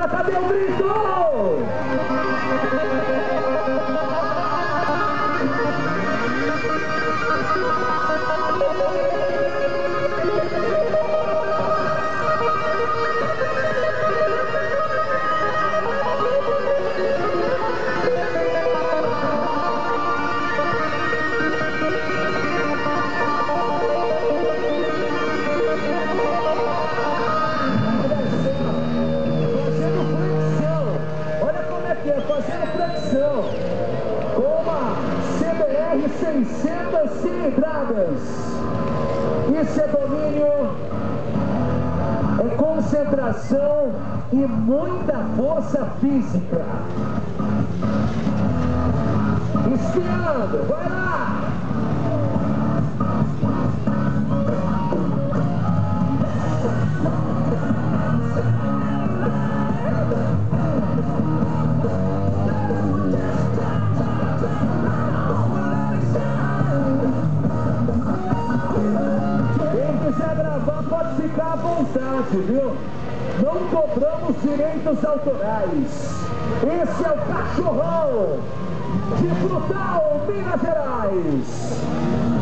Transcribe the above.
galera, cadê o grito? Fazendo flexão com uma CBR 600 cilindradas. Isso é domínio, é concentração e muita força física. Espiando, vai lá! Pode ficar à vontade, viu? Não cobramos direitos autorais. Esse é o Cachorrão de Frutal, Minas Gerais.